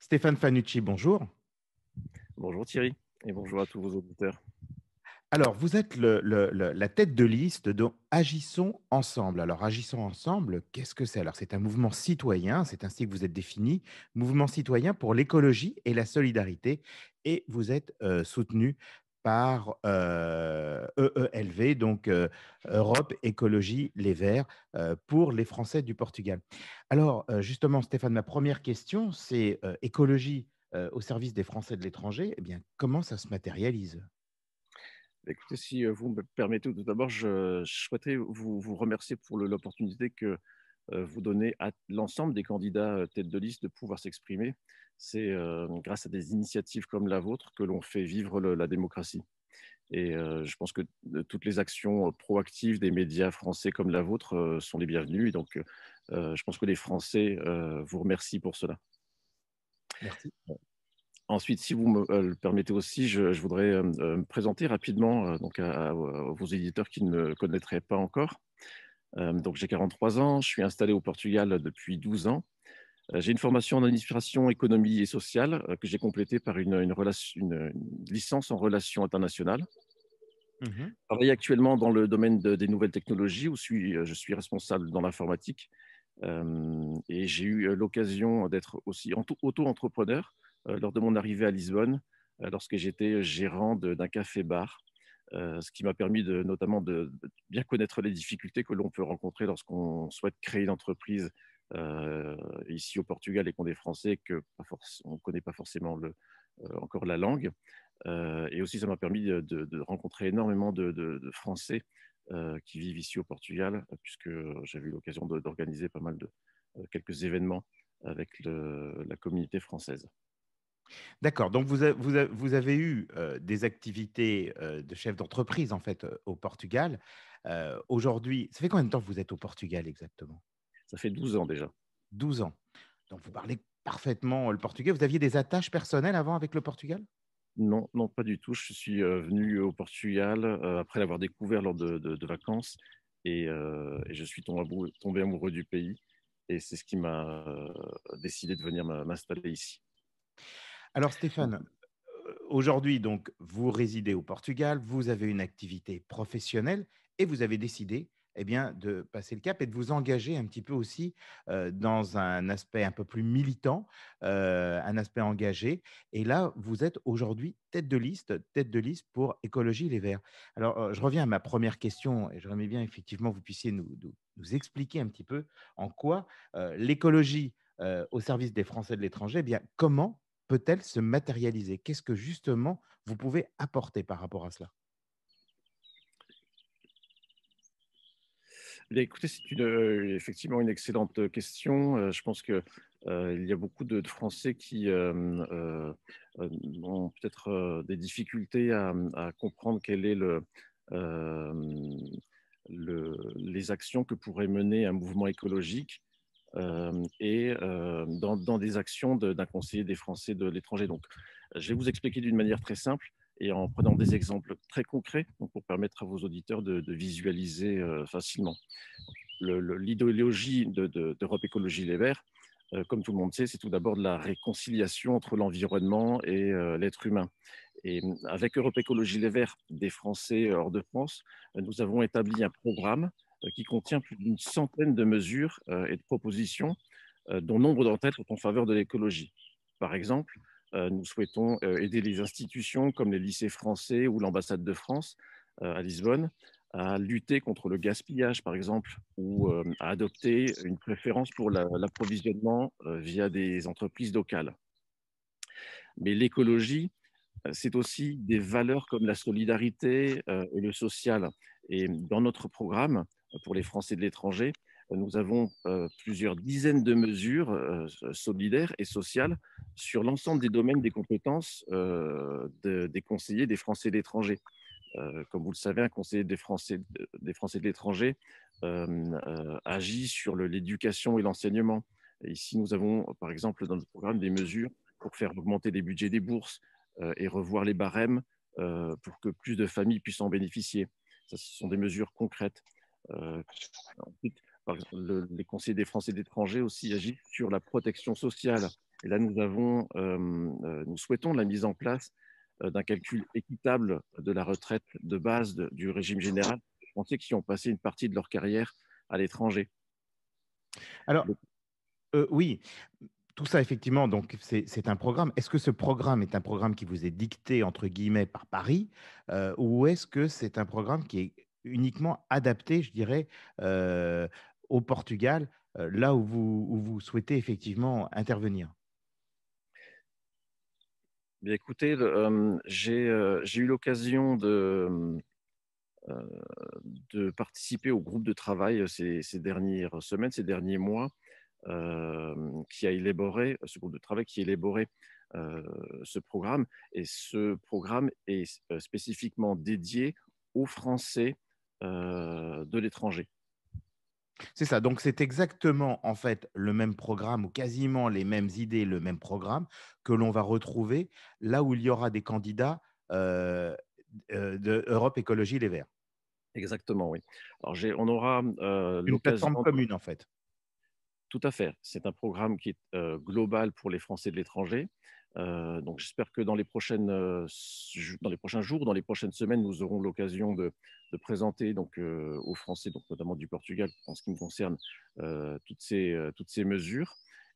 Stéphane Fanucci, bonjour. Bonjour Thierry et bonjour à tous vos auditeurs. Alors, vous êtes la tête de liste de Agissons ensemble. Alors, Agissons ensemble, qu'est-ce que c'est? Alors, c'est un mouvement citoyen, c'est ainsi que vous êtes défini, mouvement citoyen pour l'écologie et la solidarité. Et vous êtes soutenu par EELV, donc Europe Écologie Les Verts, pour les Français du Portugal. Alors, justement, Stéphane, ma première question, c'est écologie au service des Français de l'étranger. Eh bien, comment ça se matérialise? Écoutez, si vous me permettez, tout d'abord, je souhaiterais vous remercier pour l'opportunité que vous donnez à l'ensemble des candidats tête de liste de pouvoir s'exprimer. C'est grâce à des initiatives comme la vôtre que l'on fait vivre la démocratie. Et je pense que toutes les actions proactives des médias français comme la vôtre sont les bienvenues. Et donc, je pense que les Français vous remercient pour cela. Merci. Ensuite, si vous me le permettez aussi, je voudrais me présenter rapidement donc à vos éditeurs qui ne me connaîtraient pas encore. Donc, j'ai 43 ans, je suis installé au Portugal depuis 12 ans. J'ai une formation en administration, économie et sociale que j'ai complétée par une licence en relations internationales. Mhm. Je travaille actuellement dans le domaine des nouvelles technologies où je suis responsable dans l'informatique. Et j'ai eu l'occasion d'être aussi auto-entrepreneur lors de mon arrivée à Lisbonne, lorsque j'étais gérant d'un café-bar, ce qui m'a permis notamment de bien connaître les difficultés que l'on peut rencontrer lorsqu'on souhaite créer une entreprise ici au Portugal et qu'on est français et qu'on ne connaît pas forcément encore la langue. Et aussi, ça m'a permis de rencontrer énormément de Français qui vivent ici au Portugal, puisque j'avais eu l'occasion d'organiser pas mal quelques événements avec la communauté française. D'accord. Donc, vous avez eu des activités de chef d'entreprise, en fait, au Portugal. Aujourd'hui, ça fait combien de temps que vous êtes au Portugal exactement? Ça fait 12 ans déjà. 12 ans. Donc, vous parlez parfaitement le portugais. Vous aviez des attaches personnelles avant avec le Portugal? Non, non, pas du tout. Je suis venu au Portugal après l'avoir découvert lors de vacances et je suis tombé amoureux du pays. Et c'est ce qui m'a décidé de venir m'installer ici. Alors, Stéphane, aujourd'hui, donc, vous résidez au Portugal, vous avez une activité professionnelle et vous avez décidé, eh bien, de passer le cap et de vous engager un petit peu aussi dans un aspect un peu plus militant, un aspect engagé. Et là, vous êtes aujourd'hui tête de liste pour Écologie Les Verts. Alors, je reviens à ma première question et j'aimerais bien effectivement que vous puissiez nous expliquer un petit peu en quoi l'écologie au service des Français de l'étranger, eh bien, comment peut-elle se matérialiser? Qu'est-ce que justement vous pouvez apporter par rapport à cela? Eh bien, écoutez, c'est effectivement une excellente question. Je pense que il y a beaucoup de Français qui ont peut-être des difficultés à comprendre quel est euh, les actions que pourrait mener un mouvement écologique et dans des actions d'un conseiller des Français de l'étranger. Donc, je vais vous expliquer d'une manière très simple et en prenant des exemples très concrets donc pour permettre à vos auditeurs de visualiser facilement. L'idéologie d'Europe Écologie Les Verts, comme tout le monde sait, c'est tout d'abord de la réconciliation entre l'environnement et l'être humain. Et avec Europe Écologie Les Verts, des Français hors de France, nous avons établi un programme qui contient plus d'une centaine de mesures et de propositions, dont nombre d'entre elles sont en faveur de l'écologie. Par exemple, nous souhaitons aider les institutions comme les lycées français ou l'ambassade de France à Lisbonne à lutter contre le gaspillage, par exemple, ou à adopter une préférence pour l'approvisionnement via des entreprises locales. Mais l'écologie, c'est aussi des valeurs comme la solidarité et le social. Et dans notre programme, pour les Français de l'étranger, nous avons plusieurs dizaines de mesures solidaires et sociales sur l'ensemble des domaines des compétences des conseillers des Français de l'étranger. Comme vous le savez, un conseiller des Français de l'étranger agit sur l'éducation et l'enseignement. Et ici, nous avons, par exemple, dans notre programme, des mesures pour faire augmenter les budgets des bourses et revoir les barèmes pour que plus de familles puissent en bénéficier. Ça, ce sont des mesures concrètes. Ensuite, par exemple, les conseillers des Français de l'étranger aussi agissent sur la protection sociale Et là, nous souhaitons la mise en place d'un calcul équitable de la retraite de base du régime général des Français qui ont passé une partie de leur carrière à l'étranger. Alors, Donc, oui, tout ça effectivement, donc c'est un programme. Est-ce que ce programme est un programme qui vous est «dicté» entre guillemets par Paris, ou est-ce que c'est un programme qui est uniquement adapté, je dirais, heu, au Portugal, là où vous souhaitez effectivement intervenir? bien écoutez, j'ai eu l'occasion de participer au groupe de travail ces dernières semaines, ces derniers mois, qui a élaboré ce groupe de travail qui a élaboré ce programme. Et ce programme est spécifiquement dédié aux Français de l'étranger. C'est ça, donc c'est exactement, en fait, le même programme ou quasiment les mêmes idées, le même programme que l'on va retrouver là où il y aura des candidats, heu de Europe Écologie Les Verts. Exactement, oui. Alors, on aura Une l'occasion. plateforme commune, en fait. Tout à fait. C'est un programme qui est global pour les Français de l'étranger. Donc, j'espère que dans les prochains jours, dans les prochaines semaines, nous aurons l'occasion de présenter donc, aux Français, donc, notamment du Portugal, en ce qui me concerne, toutes ces mesures.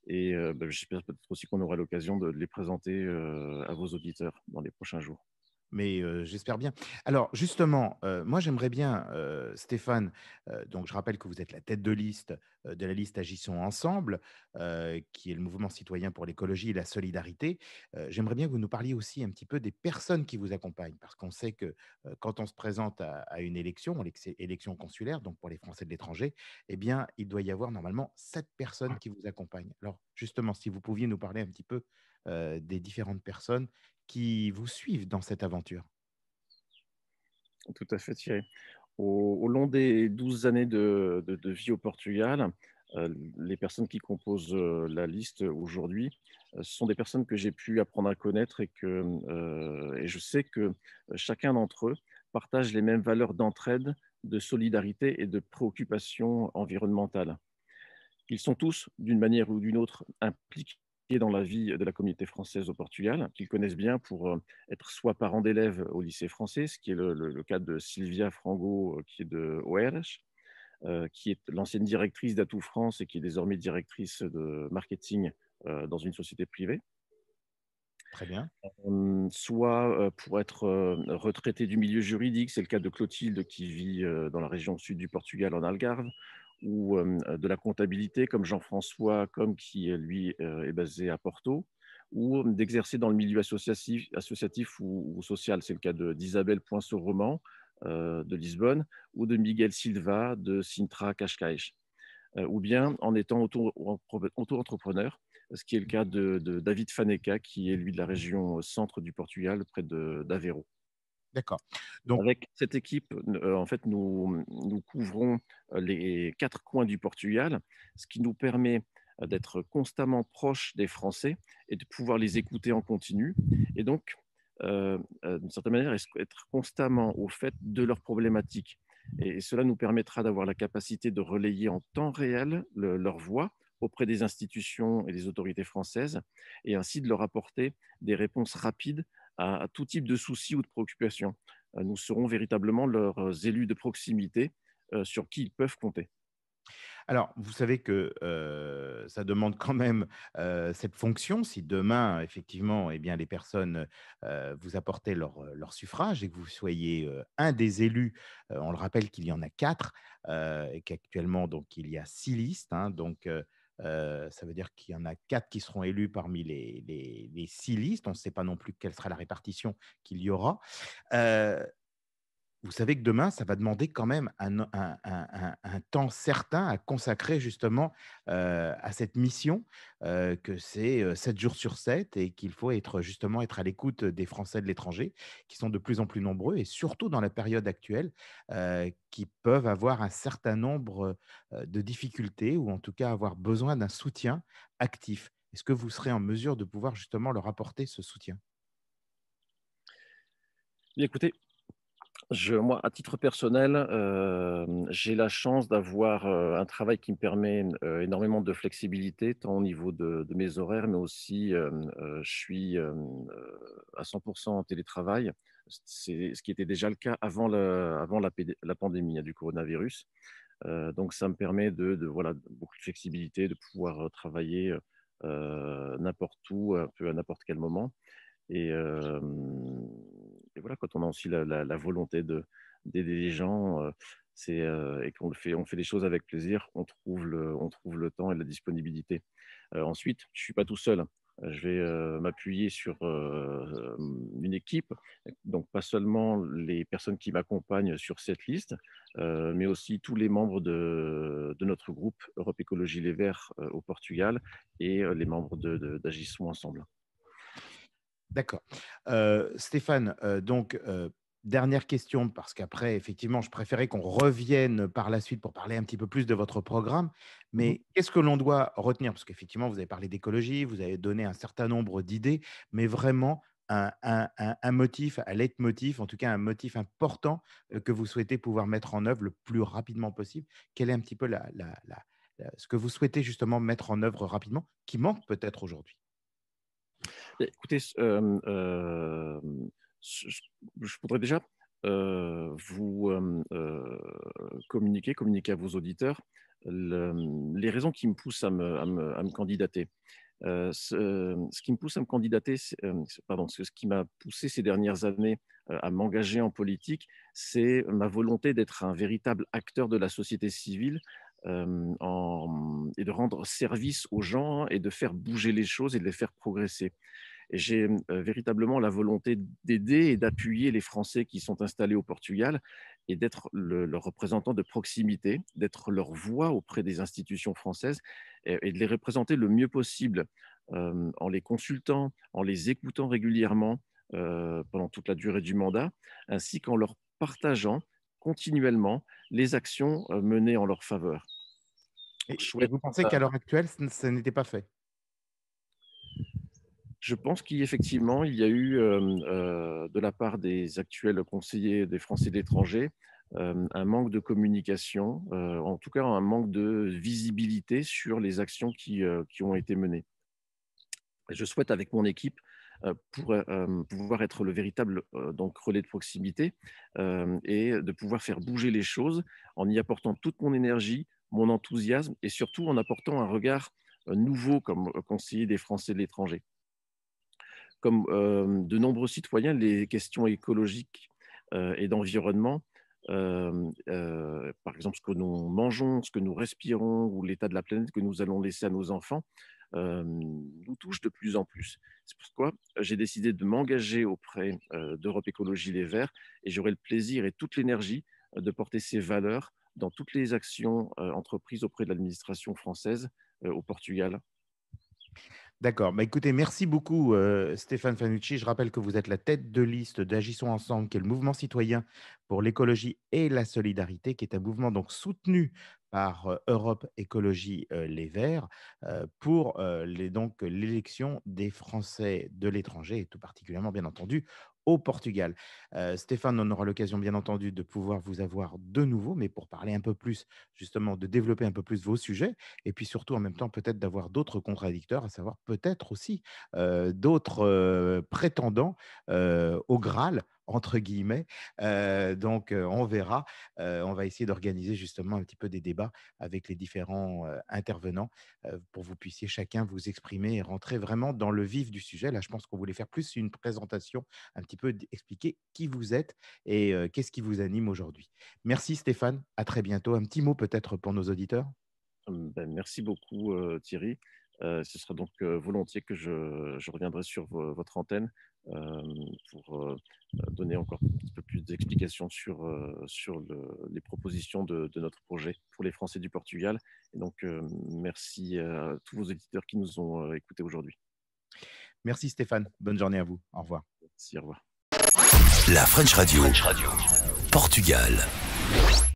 Et j'espère peut-être aussi qu'on aura l'occasion de les présenter à vos auditeurs dans les prochains jours. Mais, j'espère bien. Alors justement, moi j'aimerais bien, Stéphane, donc je rappelle que vous êtes la tête de liste, de la liste Agissons ensemble, qui est le mouvement citoyen pour l'écologie et la solidarité. J'aimerais bien que vous nous parliez aussi un petit peu des personnes qui vous accompagnent. Parce qu'on sait que, quand on se présente à une élection, élection consulaire, donc pour les Français de l'étranger, eh bien, il doit y avoir normalement 7 personnes qui vous accompagnent. Alors justement, si vous pouviez nous parler un petit peu, des différentes personnes qui vous suivent dans cette aventure? Tout à fait, Thierry. Au long des 12 années de vie au Portugal, les personnes qui composent la liste aujourd'hui, ce sont des personnes que j'ai pu apprendre à connaître et je sais que chacun d'entre eux partage les mêmes valeurs d'entraide, de solidarité et de préoccupation environnementale. Ils sont tous, d'une manière ou d'une autre, impliqués dans la vie de la communauté française au Portugal, qu'ils connaissent bien pour être soit parents d'élèves au lycée français, ce qui est le cas de Sylvia Frango, qui est de Oeiras, qui est l'ancienne directrice d'Atout France et qui est désormais directrice de marketing dans une société privée. Très bien. Soit pour être retraité du milieu juridique, c'est le cas de Clotilde qui vit dans la région sud du Portugal, en Algarve, ou de la comptabilité comme Jean-François, comme qui lui est basé à Porto, ou d'exercer dans le milieu associatif ou social, c'est le cas d'Isabelle Poinceau-Roman de Lisbonne, ou de Miguel Silva de Sintra Cascais, ou bien en étant auto-entrepreneur, ce qui est le cas de David Faneca, qui est lui de la région centre du Portugal, près d'Aveiro. D'accord. Donc Avec cette équipe, en fait, nous couvrons les 4 coins du Portugal, ce qui nous permet d'être constamment proches des Français et de pouvoir les écouter en continu. Et donc, d'une certaine manière, être constamment au fait de leurs problématiques. Et cela nous permettra d'avoir la capacité de relayer en temps réel leur voix auprès des institutions et des autorités françaises, et ainsi de leur apporter des réponses rapides à tout type de soucis ou de préoccupations. Nous serons véritablement leurs élus de proximité sur qui ils peuvent compter. alors, vous savez que, ça demande quand même, cette fonction. Si demain, effectivement, eh bien, les personnes, vous apportaient leur suffrage et que vous soyez, un des élus, on le rappelle qu'il y en a 4, et qu'actuellement, donc, il y a 6 listes, hein, donc, ça veut dire qu'il y en a 4 qui seront élus parmi les 6 listes. On ne sait pas non plus quelle sera la répartition qu'il y aura. Heu Vous savez que demain, ça va demander quand même un temps certain à consacrer justement, à cette mission, que c'est, 7 jours sur 7 et qu'il faut être à l'écoute des Français de l'étranger qui sont de plus en plus nombreux et surtout dans la période actuelle, qui peuvent avoir un certain nombre, de difficultés ou en tout cas avoir besoin d'un soutien actif. Est-ce que vous serez en mesure de pouvoir justement leur apporter ce soutien? Bien, écoutez, Moi, à titre personnel, j'ai la chance d'avoir, un travail qui me permet, énormément de flexibilité, tant au niveau de mes horaires, mais aussi, je suis, à 100 en télétravail. C'est ce qui était déjà le cas avant la pandémie, hein, du coronavirus. Donc ça me permet voilà, beaucoup de flexibilité, de pouvoir, travailler, n'importe où, un peu à n'importe quel moment. Et, et voilà, quand on a aussi la volonté d'aider les gens, et on fait les choses avec plaisir, on trouve le temps et la disponibilité. Ensuite, je suis pas tout seul, hein. Je vais, m'appuyer sur, une équipe, donc pas seulement les personnes qui m'accompagnent sur cette liste, mais aussi tous les membres de notre groupe Europe Écologie Les Verts, au Portugal, et les membres d'Agissons Ensemble. D'accord. Stéphane, donc, dernière question, parce qu'après, effectivement, je préférais qu'on revienne par la suite pour parler un petit peu plus de votre programme. Mmh. Mais qu'est-ce que l'on doit retenir? Parce qu'effectivement, vous avez parlé d'écologie, vous avez donné un certain nombre d'idées, mais vraiment un motif, un leitmotiv, en tout cas un motif important, que vous souhaitez pouvoir mettre en œuvre le plus rapidement possible. Quel est un petit peu ce que vous souhaitez justement mettre en œuvre rapidement, qui manque peut-être aujourd'hui? Écoutez, je je voudrais déjà, vous, communiquer à vos auditeurs les raisons qui me poussent à me candidater. Ce qui me pousse à me candidater, ce qui m'a poussé ces dernières années, à m'engager en politique, c'est ma volonté d'être un véritable acteur de la société civile, et de rendre service aux gens et de faire bouger les choses et de les faire progresser. Et j'ai, véritablement la volonté d'aider et d'appuyer les Français qui sont installés au Portugal, et d'être leur représentant de proximité, d'être leur voix auprès des institutions françaises, et de les représenter le mieux possible, en les consultant, en les écoutant régulièrement, pendant toute la durée du mandat, ainsi qu'en leur partageant continuellement les actions, menées en leur faveur. Je Et souhaite vous pensez qu'à l'heure actuelle, ce n'était pas fait? Je pense qu'effectivement, il y a eu, de la part des actuels conseillers des Français de l'étranger, un manque de communication, en tout cas un manque de visibilité sur les actions qui ont été menées. Je souhaite, avec mon équipe, pouvoir être le véritable, donc relais de proximité, et de pouvoir faire bouger les choses en y apportant toute mon énergie, mon enthousiasme, et surtout en apportant un regard, nouveau comme, conseiller des Français de l'étranger. Comme, de nombreux citoyens, les questions écologiques, et d'environnement, par exemple ce que nous mangeons, ce que nous respirons, ou l'état de la planète que nous allons laisser à nos enfants, nous touchent de plus en plus. C'est pourquoi j'ai décidé de m'engager auprès, d'Europe Écologie Les Verts, et j'aurai le plaisir et toute l'énergie, de porter ces valeurs dans toutes les actions, entreprises auprès de l'administration française, au Portugal. D'accord. Bah, écoutez, merci beaucoup, Stéphane Fanucci. Je rappelle que vous êtes la tête de liste d'Agissons Ensemble, qui est le mouvement citoyen pour l'écologie et la solidarité, qui est un mouvement donc soutenu par Europe Écologie Les Verts, pour l'élection des Français de l'étranger, et tout particulièrement, bien entendu, au Portugal. Stéphane, on aura l'occasion, bien entendu, de pouvoir vous avoir de nouveau, mais pour parler un peu plus, justement, de développer un peu plus vos sujets. Et puis surtout, en même temps, peut-être d'avoir d'autres contradicteurs, à savoir peut-être aussi d'autres prétendants au Graal, entre guillemets. Donc, on verra. On va essayer d'organiser justement un petit peu des débats avec les différents intervenants, pour que vous puissiez chacun vous exprimer et rentrer vraiment dans le vif du sujet. Là, je pense qu'on voulait faire plus une présentation, un petit peu expliquer qui vous êtes et qu'est-ce qui vous anime aujourd'hui. Merci Stéphane, à très bientôt. Un petit mot peut-être pour nos auditeurs. Merci beaucoup, Thierry. Ce sera donc, volontiers que je reviendrai sur votre antenne, pour, donner encore un petit peu plus d'explications sur les propositions de notre projet pour les Français du Portugal. Et donc, merci à tous vos éditeurs qui nous ont, écoutés aujourd'hui. Merci Stéphane. Bonne journée à vous. Au revoir. Merci, au revoir. La French Radio. Portugal.